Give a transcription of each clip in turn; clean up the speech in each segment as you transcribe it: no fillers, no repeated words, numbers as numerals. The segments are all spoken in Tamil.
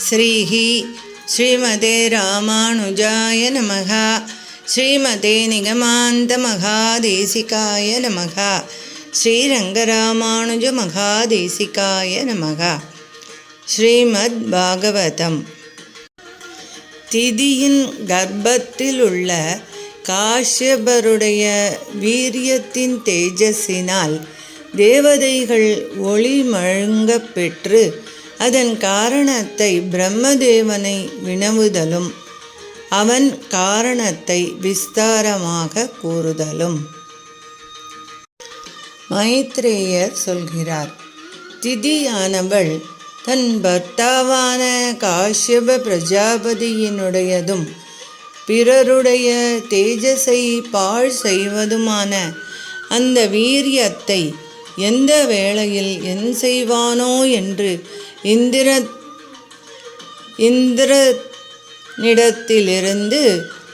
ஸ்ரீஹி ஸ்ரீமதே ராமானுஜாய நமஹ. ஸ்ரீமதே நிகமாந்த மகாதேசிகாய நமஹ. ஸ்ரீரங்கராமானுஜ மகாதேசிகாய நமஹ. ஸ்ரீமத் பாகவதம். திதியின் கர்ப்பத்தில் உள்ள காஷ்யபருடைய வீரியத்தின் தேஜஸினால் தேவதைகள் ஒளி மழுங்கப் பெற்று அதன் காரணத்தை பிரம்மதேவனை வினவுதலும் அவன் காரணத்தை விஸ்தாரமாக கூறுதலும். மைத்ரேயர் சொல்கிறார், திதியானவள் தன் பர்த்தாவான காஷ்யப பிரஜாபதியினுடையதும் பிறருடைய தேஜஸை பாழ் செய்வதுமான அந்த வீரியத்தை எந்த வேளையில் என் செய்வானோ என்று இந்திரனிடத்திலிருந்து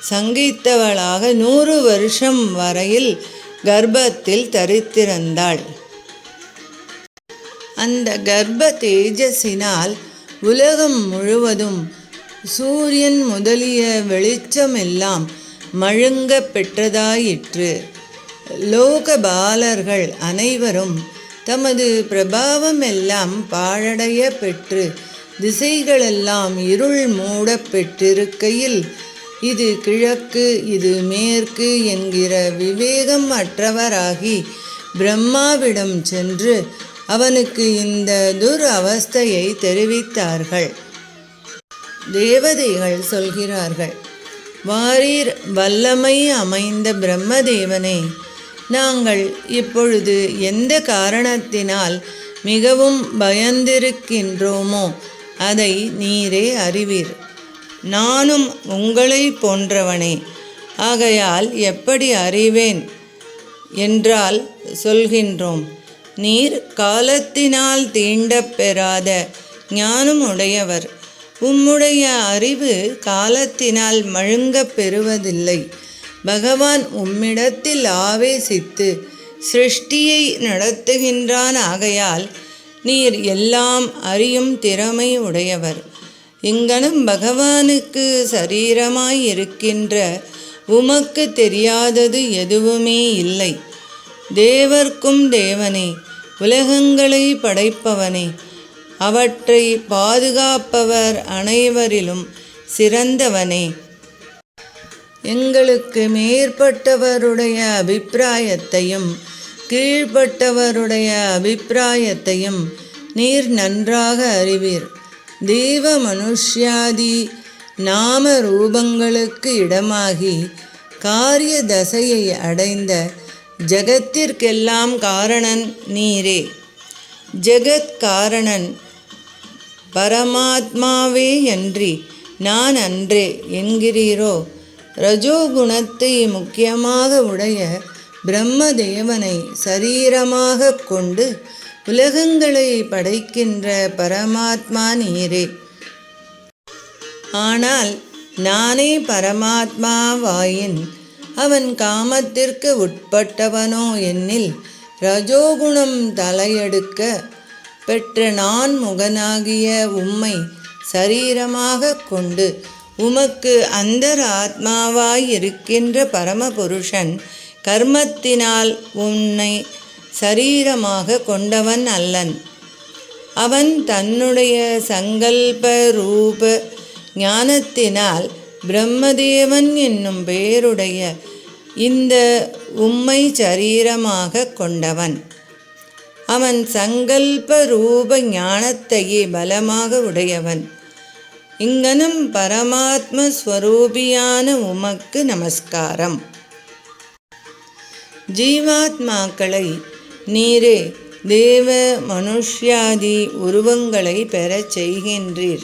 சங்கித்தவளாக 100 வருஷம் வரையில் கர்ப்பத்தில் தரித்திருந்தாள். அந்த கர்ப்ப தேஜஸினால் உலகம் முழுவதும் சூரியன் முதலிய வெளிச்சமெல்லாம் மழுங்க பெற்றதாயிற்று. லோகபாலர்கள் அனைவரும் தமது பிரபாவமெல்லாம் பாழடைய பெற்று திசைகளெல்லாம் இருள் மூட பெற்றிருக்கையில் இது கிழக்கு இது மேற்கு என்கிற விவேகம் அற்றவராகி பிரம்மாவிடம் சென்று அவனுக்கு இந்த அவஸ்தையை தெரிவித்தார்கள். தேவதைகள் சொல்கிறார்கள், வாரீர் வல்லமை அமைந்த பிரம்மதேவனே, நாங்கள் இப்பொழுது எந்த காரணத்தினால் மிகவும் பயந்திருக்கின்றோமோ அதை நீரே அறிவீர். நானும் உங்களை போன்றவனே, ஆகையால் எப்படி அறிவேன் என்றால் சொல்கின்றோம். நீர் காலத்தினால் தீண்டப் பெறாத ஞானம் உடையவர். உம்முடைய அறிவு காலத்தினால் மழுங்கப் பெறுவதில்லை. பகவான் உம்மிடத்தில் ஆவேசித்து சிருஷ்டியை நடத்துகின்றான். ஆகையால் நீர் எல்லாம் அறியும் திறமை உடையவர். இங்கனம் பகவானுக்கு சரீரமாய் இருக்கின்ற உமக்கு தெரியாதது எதுவுமே இல்லை. தேவர்க்கும் தேவனே, உலகங்களை படைப்பவனே, அவற்றை பாதுகாப்பவர் அனைவரிலும் சிறந்தவனே, எங்களுக்கு மேற்பட்டவருடைய அபிப்பிராயத்தையும் கீழ்ப்பட்டவருடைய அபிப்பிராயத்தையும் நீர் நன்றாக அறிவீர். தேவ மனுஷ்யாதி நாம ரூபங்களுக்கு இடமாகி காரிய தசையை அடைந்த ஜகத்திற்கெல்லாம் காரணன் நீரே. ஜெகத் காரணன் பரமாத்மாவே அன்றி நான் அன்றே என்கிறீரோ? ரஜோகுணத்தை முக்கியமாக உடைய பிரம்மதேவனை சரீரமாக கொண்டு உலகங்களை படைக்கின்ற பரமாத்மா நீரே. ஆனால் நானே பரமாத்மாவாயின் அவன் காமத்திற்கு உட்பட்டவனோ என்னில் ரஜோகுணம் தலையெடுக்க பெற்ற நான் முகனாகிய உம்மை சரீரமாக கொண்டு உமக்கு அந்தர் ஆத்மாவாய் இருக்கின்ற பரமபுருஷன் கர்மத்தினால் உன்னை சரீரமாக கொண்டவன் அல்லன். அவன் தன்னுடைய சங்கல்ப ரூப ஞானத்தினால் பிரம்மதேவன் என்னும் பெயருடைய இந்த உம்மை சரீரமாக கொண்டவன். அவன் சங்கல்ப ரூப ஞானத்தையே பலமாக உடையவன். இங்கனம் பரமாத்ம ஸ்வரூபியான உமக்கு நமஸ்காரம். ஜீவாத்மாக்களை நீரே தேவ மனுஷ்யாதி உருவங்களை பெறச் செய்கின்றீர்.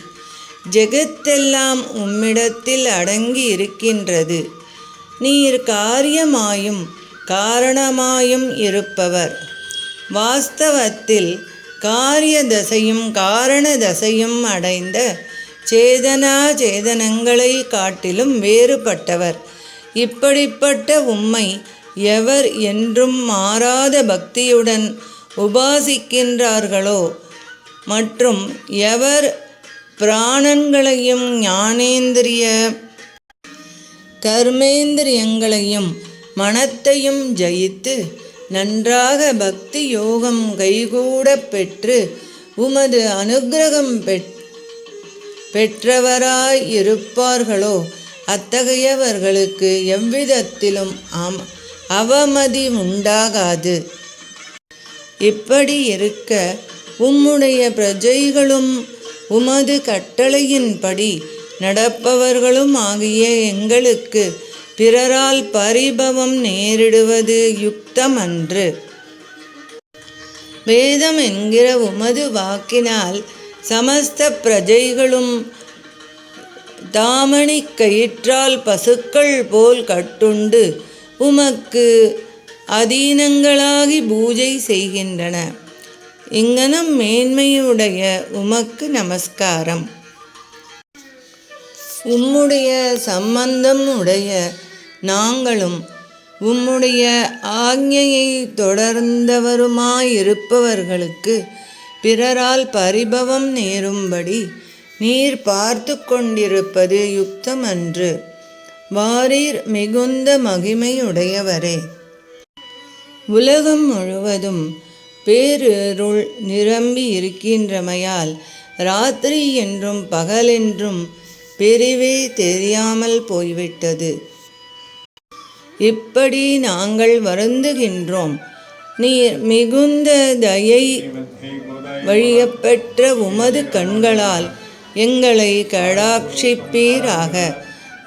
ஜெகத்தெல்லாம் உம்மிடத்தில் அடங்கி இருக்கின்றது. நீர் காரியமாயும் காரணமாயும் இருப்பவர். வாஸ்தவத்தில் காரிய தசையும் காரண தசையும் அடைந்த சேதனா சேதனங்களை காட்டிலும் வேறுபட்டவர். இப்படிப்பட்ட உம்மை எவர் என்றும் மாறாத பக்தியுடன் உபாசிக்கின்றார்களோ மற்றும் எவர் பிராணன்களையும் ஞானேந்திரிய கர்மேந்திரியங்களையும் மனத்தையும் ஜெயித்து நன்றாக பக்தி யோகம் கைகூட பெற்று உமது அனுக்கிரகம் பெற்றவராய் இருப்பார்களோ அத்தகையவர்களுக்கு எவ்விதத்திலும் அவமதி உண்டாகாது. இப்படி இருக்க உம்முடைய பிரஜைகளும் உமது கட்டளையின்படி நடப்பவர்களும் ஆகிய எங்களுக்கு பிறரால் பரிபவம் நேரிடுவது யுக்தமன்று. வேதம் என்கிற உமது வாக்கினால் சமஸ்த பிரஜைகளும் தாமணி கயிற்றால் பசுக்கள் போல் கட்டுண்டு உமக்கு அதீனங்களாகி பூஜை செய்கின்றன. இங்கனம் மேன்மையுடைய உமக்கு நமஸ்காரம். உம்முடைய சம்பந்தம் உடைய நாங்களும் உம்முடைய ஆக்ஞையை தொடர்ந்தவருமாயிருப்பவர்களுக்கு பிறரால் பரிபவம் நேரும்படி நீர் பார்த்து கொண்டிருப்பது யுக்தமன்று. வாரீர் மிகுந்த மகிமையுடையவரே. உலகம் முழுவதும் பேரிருள் நிரம்பி இருக்கின்றமையால் ராத்திரி என்றும் பகலென்றும் பிரிவே தெரியாமல் போய்விட்டது. இப்படி நாங்கள் வருந்துகின்றோம். நீர் மிகுந்த தயை வழியப்பெற்ற உமது கண்களால் எங்களை கடாட்சிப்பீராக.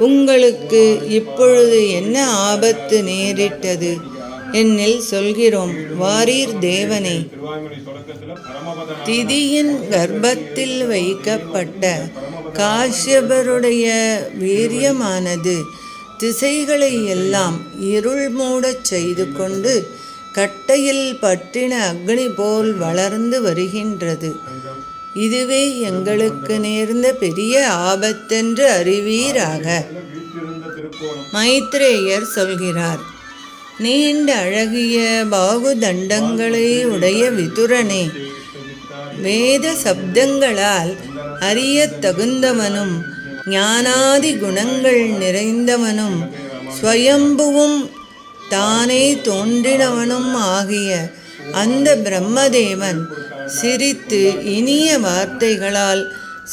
உங்களுக்கு இப்பொழுது என்ன ஆபத்து நேரிட்டது என்னில் சொல்கிறோம். வாரீர் தேவனே. திதியின் கர்ப்பத்தில் வைக்கப்பட்ட காஷ்யபருடைய வீரியமானது திசைகளை எல்லாம் இருள் மூடச் செய்து கொண்டு கட்டையில் பற்றின அக்னி போல் வளர்ந்து வருகின்றது. இதுவே எங்களுக்கு நேர்ந்த பெரிய ஆபத்தென்று அறிவீராக. மைத்ரேயர் சொல்கிறார். நீண்ட அழகிய பாகுதண்டங்களை உடைய விதுரனே, வேத சப்தங்களால் அறிய தகுந்தவனும் ஞானாதி குணங்கள் நிறைந்தவனும் ஸ்வயம்புவும் தானே தோன்றினவனும் ஆகிய அந்த பிரம்மதேவன் சிரித்து இனிய வார்த்தைகளால்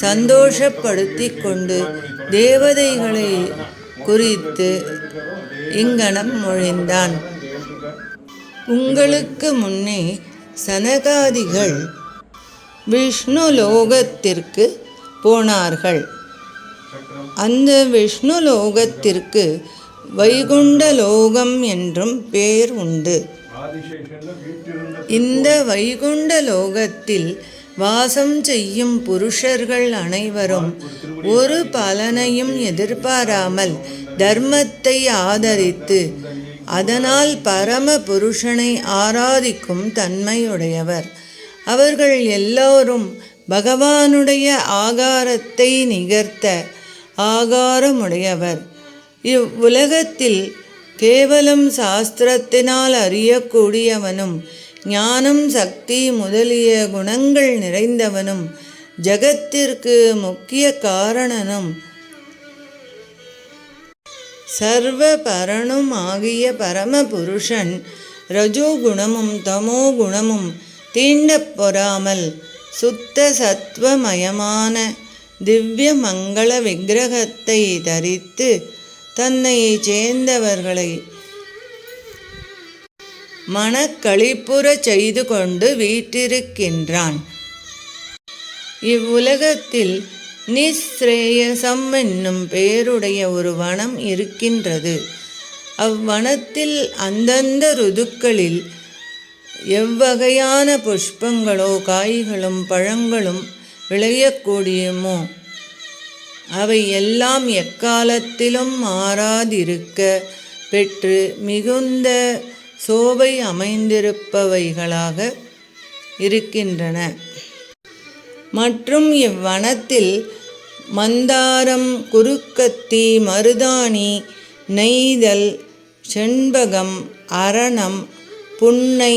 சந்தோஷப்படுத்தி கொண்டு தேவதைகளை குறித்து இங்கனம் மொழிந்தான். உங்களுக்கு முன்னே சனகாதிகள் விஷ்ணு லோகத்திற்கு போனார்கள். அந்த விஷ்ணு லோகத்திற்கு வைகுண்ட லோகம் என்றும் பேர் உண்டு. இந்த வைகுண்ட லோகத்தில் வாசம் செய்யும் புருஷர்கள் அனைவரும் ஒரு பலனையும் எதிர்பாராமல் தர்மத்தை ஆதரித்து அதனால் பரம புருஷனை ஆராதிக்கும் தன்மையுடையவர். அவர்கள் எல்லோரும் பகவானுடைய ஆகாரத்தை நிகர்த்த ஆகாரமுடையவர். இவ்வுலகத்தில் கேவலம் சாஸ்திரத்தினால் அறியக்கூடியவனும் ஞானம் சக்தி முதலிய குணங்கள் நிறைந்தவனும் ஜகத்திற்கு முக்கிய காரணனும் சர்வ பரனும் ஆகிய பரமபுருஷன் ரஜோகுணமும் தமோ குணமும் தீண்டப் பொறாமல் சுத்த சத்வமயமான திவ்ய மங்கள விக்கிரகத்தை தரித்து தன்னை சேர்ந்தவர்களை மனக்களிப்புறச் செய்து கொண்டு வீற்றிருக்கின்றான். இவ்வுலகத்தில் நிஸ்ரேயசம் என்னும் பெயருடைய ஒரு வனம் இருக்கின்றது. அவ்வனத்தில் அந்தந்த ருதுக்களில் எவ்வகையான புஷ்பங்களோ காய்களும் பழங்களும் விளையக்கூடியுமோ அவை எல்லாம் எக்காலத்திலும் மாறாதிருக்க பெற்று மிகுந்த சோபை அமைந்திருப்பவைகளாக இருக்கின்றன. மற்றும் இவ்வனத்தில் மந்தாரம், குருக்கத்தி, மருதாணி, நெய்தல், செண்பகம், அரணம், புன்னை,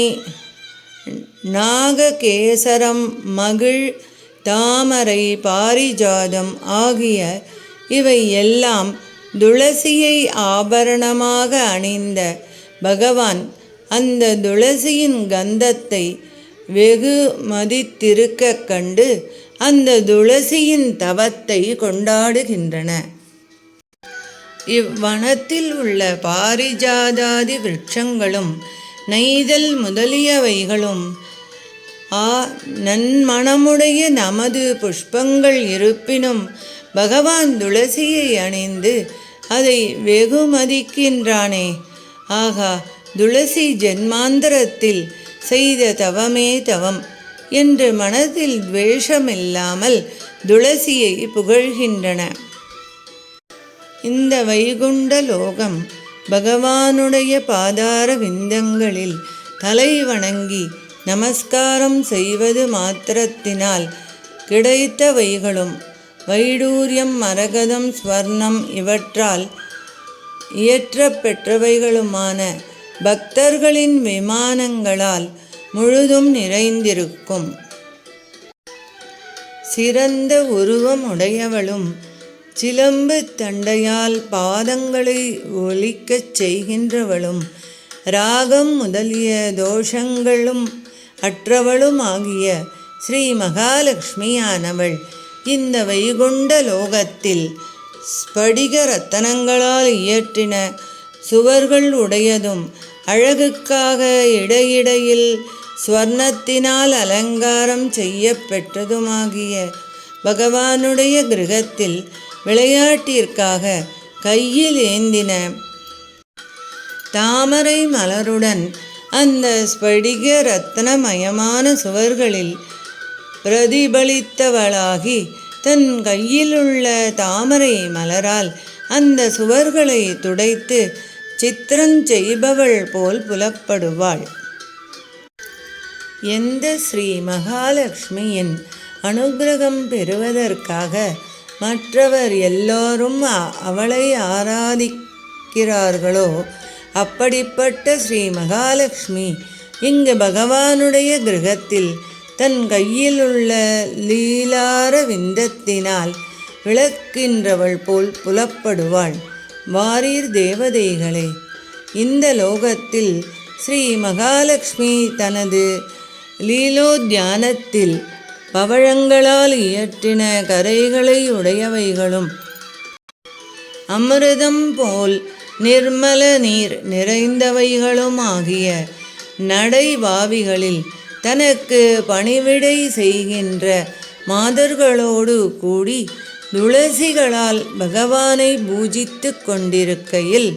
நாககேசரம், மகிழ், தாமரை, பாரிஜாதம் ஆகிய இவை எல்லாம் துளசியை ஆபரணமாக அணிந்த பகவான் அந்த துளசியின் கந்தத்தை வெகு மதித்திருக்க கண்டு அந்த துளசியின் தவத்தை கொண்டாடுகின்றன. இவ்வனத்தில் உள்ள பாரிஜாதாதி விருட்சங்களும் நெய்தல் முதலியவைகளும் நன்மணமுடைய நமது புஷ்பங்கள் இருப்பினும் பகவான் துளசியை அணிந்து அதை வெகுமதிக்கின்றானே. ஆகா, துளசி ஜென்மாந்தரத்தில் செய்த தவமே தவம் என்று மனதில் துவேஷமில்லாமல் துளசியை புகழ்கின்றன. இந்த வைகுண்ட லோகம் பகவானுடைய பாதார விந்தங்களில் தலை வணங்கி நமஸ்காரம் செய்வது மாத்திரத்தினால் கிடைத்தவைகளும் வைடூரியம், மரகதம், ஸ்வர்ணம் இவற்றால் இயற்றப்பெற்றவைகளுமான பக்தர்களின் விமானங்களால் முழுதும் நிறைந்திருக்கும். சிறந்த உருவம் உடையவளும் சிலம்பு தண்டையால் பாதங்களை ஒலிக்கச் செய்கின்றவளும் ராகம் முதலிய தோஷங்களும் அற்றவளும் ஆகிய ஸ்ரீ மகாலட்சுமியானவள் இந்த வைகுண்ட லோகத்தில் ஸ்படிக ரத்தனங்களால் இயற்றின சுவர்கள் உடையதும் அழகுக்காக இடையிடையில் ஸ்வர்ணத்தினால் அலங்காரம் செய்யப்பெற்றதுமாகிய பகவானுடைய கிரகத்தில் விளையாட்டிற்காக கையில் ஏந்தின தாமரை மலருடன் அந்த ஸ்படிக ரத்னமயமான சுவர்களில் பிரதிபலித்தவளாகி தன் கையிலுள்ள தாமரை மலரால் அந்த சுவர்களை துடைத்து சித்திரஞ்செய்பவள் போல் புலப்படுவாள். எந்த ஸ்ரீ மகாலட்சுமியின் அனுகிரகம் பெறுவதற்காக மற்றவர் எல்லோரும் அவளை ஆராதிக்கிறார்களோ அப்படிப்பட்ட ஸ்ரீ மகாலட்சுமி இங்கு பகவானுடைய கிரகத்தில் தன் கையில் உள்ள லீலார விந்தத்தினால் விளக்கின்றவள் போல் புலப்படுவாள். வாரீர் தேவதைகளே, இந்த லோகத்தில் ஸ்ரீ மகாலட்சுமி தனது லீலோத்யானத்தில் பவழங்களால் இயற்றின கரைகளை உடையவைகளும் அமிர்தம் போல் நிர்மல நீர் நிறைந்தவைகளும் ஆகிய நடைபாவிகளில் தனக்கு பணிவிடை செய்கின்ற மாதர்களோடு கூடி துளசிகளால் பகவானை பூஜித்து கொண்டிருக்கையில்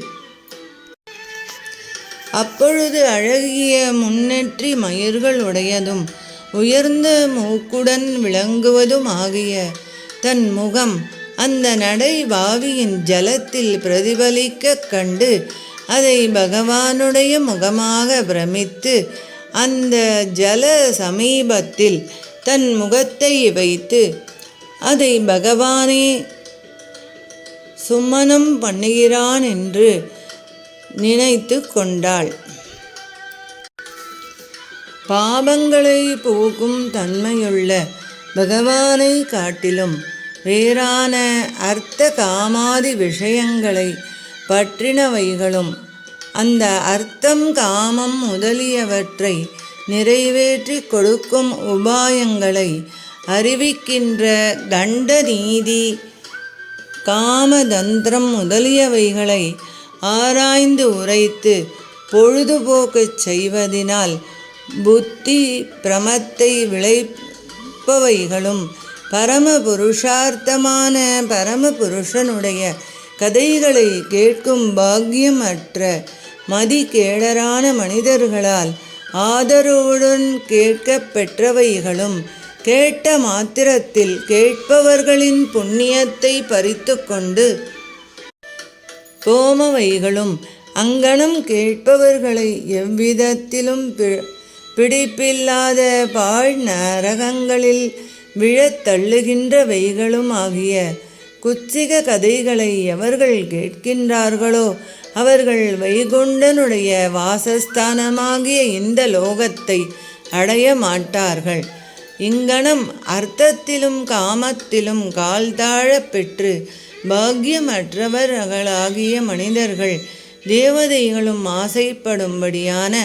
அப்பொழுது அழகிய முன்னெற்றி மயிர்கள் உடையதும் உயர்ந்த மூக்குடன் விளங்குவதும் ஆகிய தன் முகம் அந்த நடைபாவியின் ஜலத்தில் பிரதிபலிக்க கண்டு அதை பகவானுடைய முகமாக பிரமித்து அந்த ஜல சமீபத்தில் தன் முகத்தை வைத்து அதை பகவானே சுமனம் பண்ணுகிறான் என்று நினைத்து கொண்டாள். பாபங்களை போக்கும் தன்மையுள்ள பகவானை காட்டிலும் வேறான அர்த்த காமாதி விஷயங்களை பற்றினவைகளும் அந்த அர்த்தம் காமம் முதலியவற்றை நிறைவேற்றி கொடுக்கும் உபாயங்களை அறிவிக்கின்ற கண்ட நீதி, காமதந்திரம் முதலியவைகளை ஆராய்ந்து உரைத்து பொழுதுபோக்கச் செய்வதினால் புத்தி பிரமத்தை விளைப்பவைகளும் பரமபுருஷார்த்தமான பரமபுருஷனுடைய கதைகளை கேட்கும் பாக்கியமற்ற மதிகேடரான மனிதர்களால் ஆதரவுடன் கேட்கப் பெற்றவைகளும் கேட்ட மாத்திரத்தில் கேட்பவர்களின் புண்ணியத்தை பறித்து கொண்டு போமவைகளும் அங்கனம் கேட்பவர்களை எவ்விதத்திலும் பிடிப்பில்லாத பாழ் நரகங்களில் விழத் தள்ளுகின்றவைகளும் ஆகிய குச்சிக கதைகளை எவர்கள் கேட்கின்றார்களோ அவர்கள் வைகுண்டனுடைய வாசஸ்தானமாகிய இந்த லோகத்தை அடைய மாட்டார்கள். இங்கனம் அர்த்தத்திலும் காமத்திலும் கால்தாழப் பெற்று பாக்கியமற்றவர்களாகிய மனிதர்கள் தேவதைகளும் ஆசைப்படும்படியான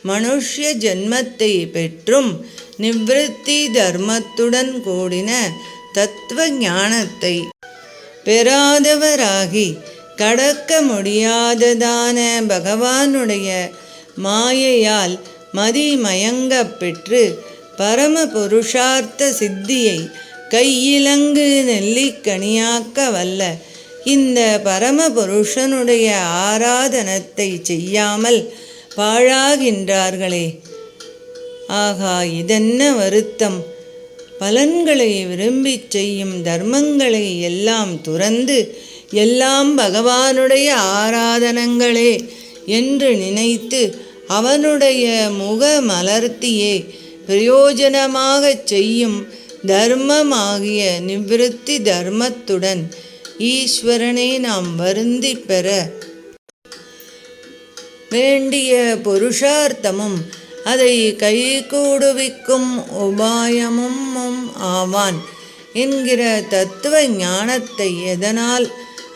மனுஷ்ய ஜன்மத்தை பெற்றும் நிவிருத்தி தர்மத்துடன் கூடின தத்துவ ஞானத்தை பெறாதவராகி கடக்க முடியாததான பகவானுடைய மாயையால் மதிமயங்கப் பெற்று பரம புருஷார்த்த சித்தியை கையிலங்கு நெல்லிக்கனியாக்க வல்ல இந்த பரம புருஷனுடைய ஆராதனத்தை செய்யாமல் பாழாகின்றார்களே. ஆகா, இதென்ன வருத்தம்! பலன்களை விரும்பிச் செய்யும் தர்மங்களை எல்லாம் துறந்து எல்லாம் பகவானுடைய ஆராதனங்களே என்று நினைத்து அவனுடைய முக மலர்த்தியே பிரயோஜனமாகச் செய்யும் தர்மமாகிய நிவிருத்தி தர்மத்துடன் ஈஸ்வரனை நாம் வருந்தி பெற வேண்டிய புருஷார்த்தமும் அதை கைகூடுவிக்கும் உபாயமும் ஆவான் என்கிற தத்துவ ஞானத்தை எதனால்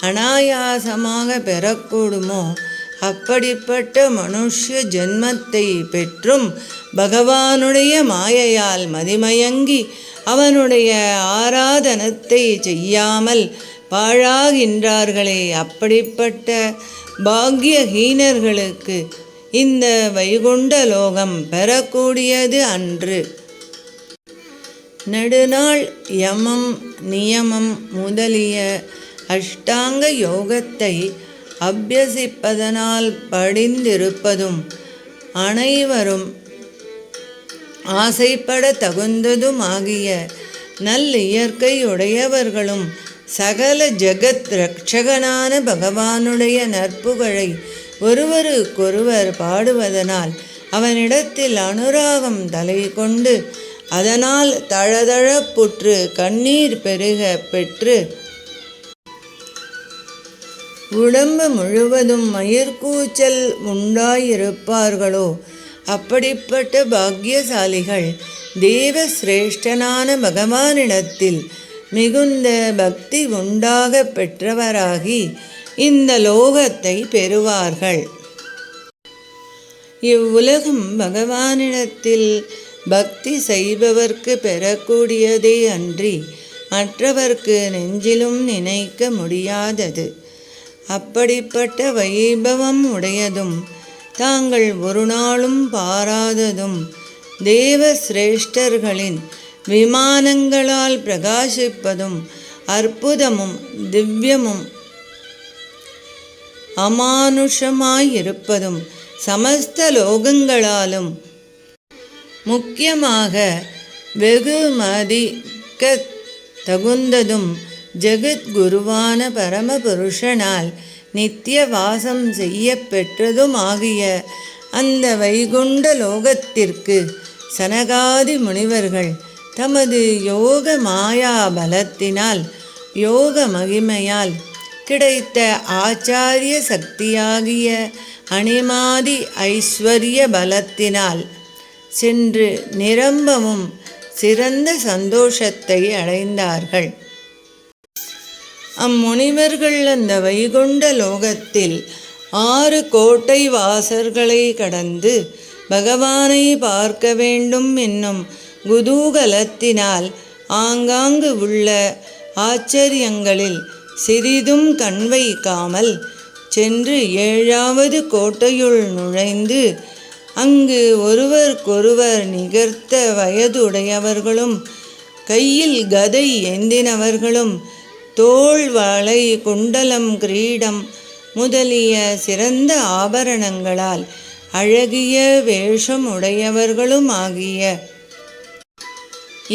அனாயாசமாக பெறக்கூடுமோ அப்படிப்பட்ட மனுஷ்ய ஜென்மத்தை பெற்றும் பகவானுடைய மாயையால் மதிமயங்கி அவனுடைய ஆராதனத்தை செய்யாமல் பாழாகின்றார்களே. அப்படிப்பட்ட பாக்யஹீனர்களுக்கு இந்த வைகுண்ட லோகம் பெறக்கூடியது அன்று. நெடுநாள் யமம் நியமம் முதலிய அஷ்டாங்க யோகத்தை அபியசிப்பதனால் படிந்திருப்பதும் அனைவரும் ஆசைப்பட தகுந்ததுமாகிய நல்லியற்கையுடையவர்களும் சகல ஜகத் ரட்சகனான பகவானுடைய நற்புகழை ஒருவருக்கொருவர் பாடுவதனால் அவனிடத்தில் அனுராகம் தலை கொண்டு அதனால் தழதழப்புற்று கண்ணீர் பெருக பெற்று உடம்பு முழுவதும் மயிர்கூச்சல் உண்டாயிருப்பார்களோ அப்படிப்பட்ட பாக்கியசாலிகள் தேவ சிரேஷ்டனான பகவானிடத்தில் மிகுந்த பக்தி உண்டாக பெற்றவராகி இந்த லோகத்தை பெறுவார்கள். இவ்வுலகம் பகவானிடத்தில் பக்தி செய்பவர்க்கு பெறக்கூடியதே அன்றி மற்றவர்க்கு நெஞ்சிலும் நினைக்க முடியாதது. அப்படிப்பட்ட வைபவம் உடையதும் தாங்கள் ஒரு நாளும் பாராததும் தேவ சிரேஷ்டர்களின் விமானங்களால் பிரகாசிப்பதும் அற்புதமும் திவ்யமும் அமானுஷமாயிருப்பதும் சமஸ்த லோகங்களாலும் முக்கியமாக வெகுமதிக்க தகுந்ததும் ஜெகத்குருவான பரமபுருஷனால் நித்திய வாசம் செய்ய பெற்றதுமாகிய அந்த வைகுண்ட லோகத்திற்கு சனகாதி முனிவர்கள் தமது யோக மாயா பலத்தினால் யோக மகிமையால் கிடைத்த ஆச்சாரிய சக்தியாகிய அனிமாதி ஐஸ்வர்ய பலத்தினால் சென்று நிரம்பவும் சிறந்த சந்தோஷத்தை அடைந்தார்கள். அம்முனிவர்கள் அந்த வைகுண்ட லோகத்தில் 6 கோட்டை வாசல்களை கடந்து பகவானை பார்க்க வேண்டும் என்னும் குதூகலத்தினால் ஆங்காங்கு உள்ள ஆச்சரியங்களில் சிறிதும் கண் வைக்காமல் சென்று 7வது கோட்டையுள் நுழைந்து அங்கு ஒருவருக்கொருவர் நிகர்த்த வயதுடையவர்களும் கையில் கதை ஏந்தினவர்களும் தோள் வளை குண்டலம் கிரீடம் முதலிய சிறந்த ஆபரணங்களால் அழகிய வேஷம் உடையவர்களும் ஆகிய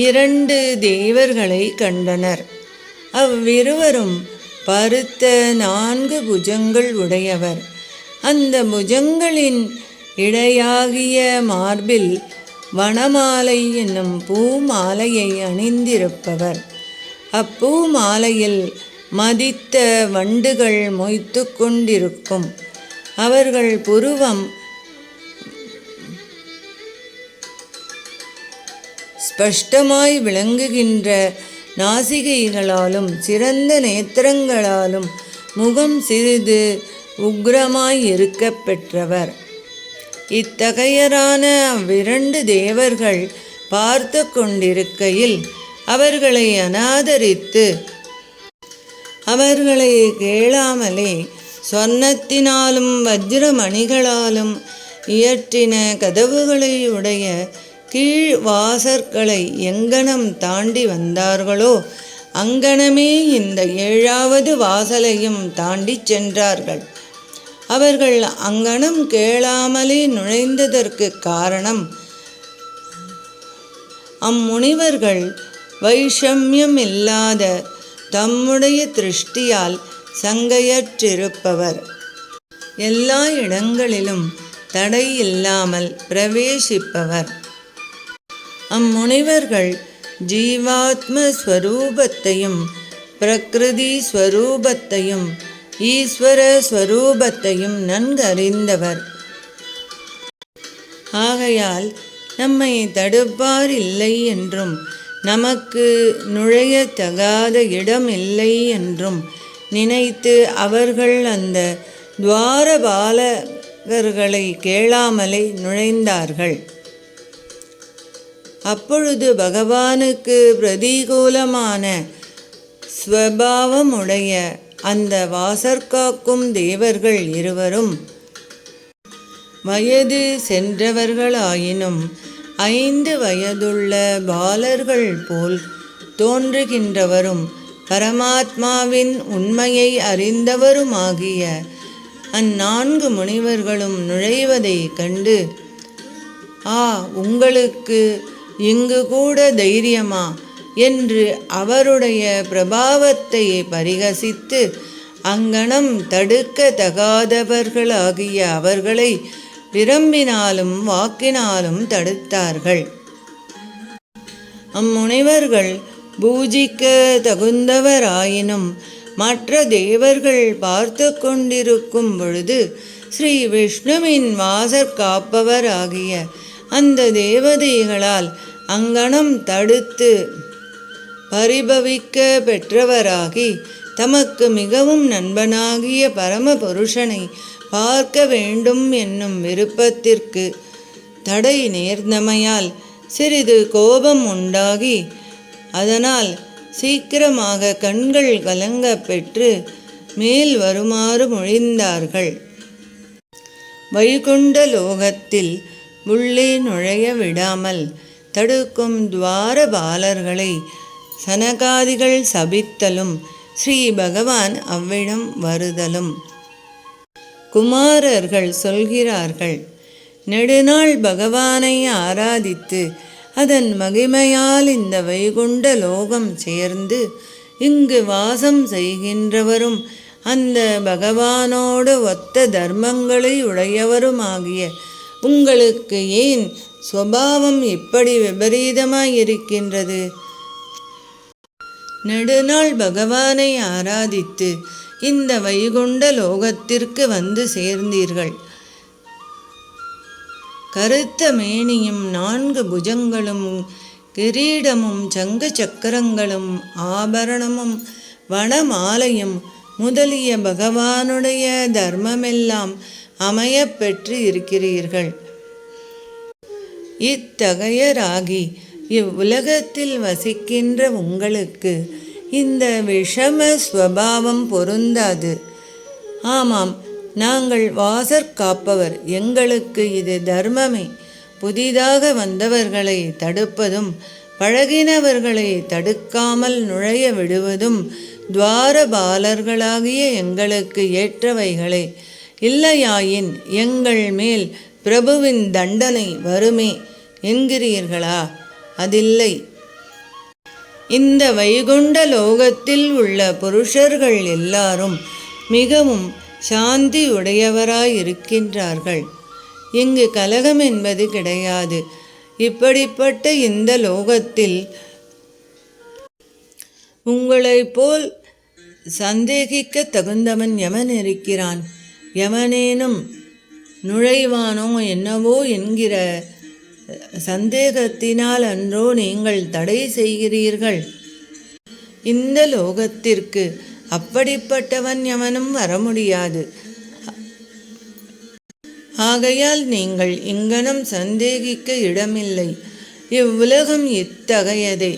2 தேவர்களை கண்டனர். அவ்விருவரும் பருத்த 4 புஜங்கள் உடையவர். அந்த புஜங்களின் இடையாகிய மார்பில் வனமாலை என்னும் பூமாலையை அணிந்திருப்பவர். அப்பூமாலையில் மதித்த வண்டுகள் மொய்த்து கொண்டிருக்கும். அவர்கள் புருவம் ஸ்பஷ்டமாய் விளங்குகின்ற நாசிகைகளாலும் சிறந்த நேத்திரங்களாலும் முகம் சிறிது உக்ரமாய் இருக்க பெற்றவர். இத்தகையரான அவ்விரண்டு தேவர்கள் பார்த்து கொண்டிருக்கையில் அவர்களை அநாதரித்து அவர்களை கேளாமலே சொர்ணத்தினாலும் வஜ்ரமணிகளாலும் இயற்றின கதவுகளை உடைய கீழ் வாசற்களை எங்கனம் தாண்டி வந்தார்களோ அங்கனமே இந்த 7வது வாசலையும் தாண்டி சென்றார்கள். அவர்கள் அங்கனம் கேளாமலே நுழைந்ததற்கு காரணம், அம்முனிவர்கள் வைஷமியம் இல்லாத தம்முடைய திருஷ்டியால் சங்கையற்றிருப்பவர், எல்லா இடங்களிலும் தடை இல்லாமல் பிரவேசிப்பவர். அம்முனிவர்கள் ஜீவாத்ம ஸ்வரூபத்தையும் பிரகிருதி ஸ்வரூபத்தையும் ஈஸ்வர ஸ்வரூபத்தையும் நன்கறிந்தவர். ஆகையால் நம்மை தடுப்பார் இல்லை என்றும் நமக்கு நுழையத்தகாத இடம் இல்லை என்றும் நினைத்து அவர்கள் அந்த துவாரபாலகர்களை கேளாமலே நுழைந்தார்கள். அப்பொழுது பகவானுக்கு பிரதிகூலமான ஸ்வபாவமுடைய அந்த வாசற்காக்கும் தேவர்கள் இருவரும் வயது சென்றவர்களாயினும் 5 வயதுள்ள பாலர்கள் போல் தோன்றுகின்றவரும் பரமாத்மாவின் உண்மையை அறிந்தவருமாகிய அந்நான்கு முனிவர்களும் நுழைவதை கண்டு, ஆ, உங்களுக்கு இங்கு கூட தைரியமா என்று அவருடைய பிரபாவத்தை பரிகசித்து அங்கனம் தடுக்க தகாதவர்களாகிய அவர்களை விரும்பினாலும் வாக்கினாலும் தடுத்தார்கள். அம்முனிவர்கள் பூஜிக்க தகுந்தவராயினும் மற்ற தேவர்கள் பார்த்து கொண்டிருக்கும் பொழுது ஸ்ரீ விஷ்ணுவின் வாசற் காப்பவராகிய அந்த தேவதைகளால் அங்கனம் தடுத்து பரிபவிக்க பெற்றவராகி தமக்கு மிகவும் நண்பனாகிய பரமபுருஷனை பார்க்க வேண்டும் என்னும் விருப்பத்திற்கு தடை நேர்ந்தமையால் சிறிது கோபம் உண்டாகி அதனால் சீக்கிரமாக கண்கள் கலங்க பெற்று மேல் வருமாறு மொழிந்தார்கள். வைகுண்ட லோகத்தில் உள்ளே நுழைய விடாமல் தடுக்கும் துவாரபாலர்களை சனகாதிகள் சபித்தலும் ஸ்ரீ பகவான் அவ்விடம் வருதலும். குமாரர்கள் சொல்கிறார்கள், நெடுநாள் பகவானை ஆராதித்து அதன் மகிமையால் இந்த வைகுண்ட லோகம் சேர்ந்து இங்கு வாசம் செய்கின்றவரும் அந்த பகவானோடு ஒத்த தர்மங்களை உடையவருமாகிய உங்களுக்கு ஏன் சுபாவம் இப்படி விபரீதமாயிருக்கின்றது? நெடுநாள் பகவானை ஆராதித்து இந்த வைகுண்ட லோகத்திற்கு வந்து சேர்ந்தீர்கள். கருத்த மேனியும் 4 புஜங்களும் கிரீடமும் சங்கு சக்கரங்களும் ஆபரணமும் வனமாலையும் முதலிய பகவானுடைய தர்மமெல்லாம் அமையப் பெற்று இருக்கிறீர்கள். இத்தகையராகி இவ்வுலகத்தில் வசிக்கின்ற உங்களுக்கு இந்த விஷம ஸ்வபாவம் பொருந்தாது. ஆமாம், நாங்கள் வாசற் காப்பவர், எங்களுக்கு இது தர்மமே. புதிதாக வந்தவர்களை தடுப்பதும் பழகினவர்களை தடுக்காமல் நுழைய விடுவதும் துவாரபாலர்களாகிய எங்களுக்கு ஏற்றவைகளே. இல்லையாயின் எங்கள் மேல் பிரபுவின் தண்டனை வருமே என்கிறீர்களா? அதில்லை. இந்த வைகுண்ட லோகத்தில் உள்ள புருஷர்கள் எல்லாரும் மிகவும் சாந்தி உடையவராயிருக்கின்றார்கள். இங்கு கலகம் என்பது கிடையாது. இப்படிப்பட்ட இந்த லோகத்தில் உங்களைப் போல் சந்தேகிக்க தகுந்தவன் யமன் இருக்கிறான். யமனேனும் நுழைவானோ என்னவோ என்கிற சந்தேகத்தினால் அன்றோ நீங்கள் தடை செய்கிறீர்கள்? இந்த லோகத்திற்கு அப்படிப்பட்டவன் எவனும் வர முடியாது. ஆகையால் நீங்கள் இங்கனம் சந்தேகிக்க இடமில்லை. இவ்வுலகம் இத்தகையதே.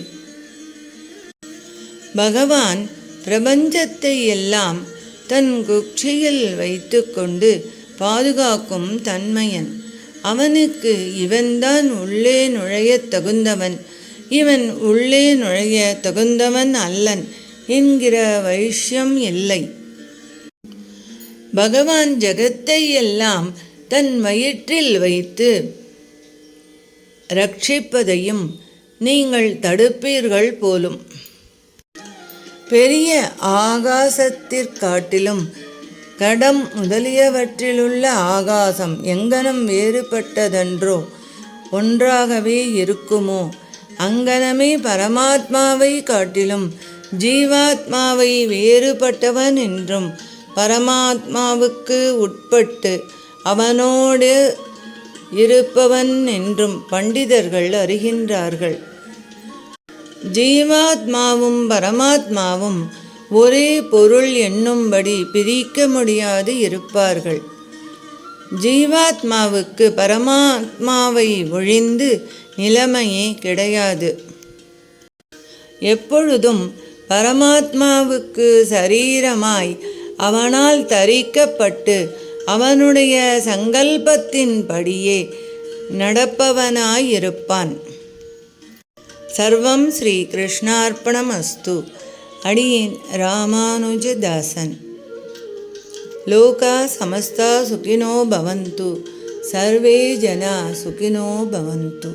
பகவான் பிரபஞ்சத்தை எல்லாம் தன் குட்சியில் வைத்து கொண்டு பாதுகாக்கும் தன்மையன். அவனுக்கு இவன்தான் உள்ளே நுழையத் தகுந்தவன், இவன் உள்ளே நுழைய தகுந்தவன் அல்லன் என்கிற வைஷ்யம் இல்லை. பகவான் ஜகத்தை எல்லாம் தன் வயிற்றில் வைத்து ரட்சிப்பதையும் நீங்கள் தடுப்பீர்கள் போலும். பெரிய ஆகாசத்திற்காட்டிலும் கடம் முதலியவற்றிலுள்ள ஆகாசம் எங்கனம் வேறுபட்டதன்றோ? ஒன்றாகவே இருக்குமோ? அங்கனமே பரமாத்மாவை காட்டிலும் ஜீவாத்மாவை வேறுபட்டவன் என்றும் பரமாத்மாவுக்கு உட்பட்டு அவனோடு இருப்பவன் என்றும் பண்டிதர்கள் அறிகின்றார்கள். ஜீவாத்மாவும் பரமாத்மாவும் ஒரே பொருள் என்னும்படி பிரிக்க முடியாது இருப்பார்கள். ஜீவாத்மாவுக்கு பரமாத்மாவை ஒழிந்து நிலைமையே கிடையாது. எப்பொழுதும் பரமாத்மாவுக்கு சரீரமாய் அவனால் தரிக்கப்பட்டு அவனுடைய சங்கல்பத்தின்படியே நடப்பவனாயிருப்பான். சர்வம் ஸ்ரீ கிருஷ்ணார்ப்பணமஸ்து. அடியேன் ராமானுஜதாசன். லோகா சமஸ்தா சுகினோ பவந்து. சர்வே ஜனா சுகினோ பவந்து.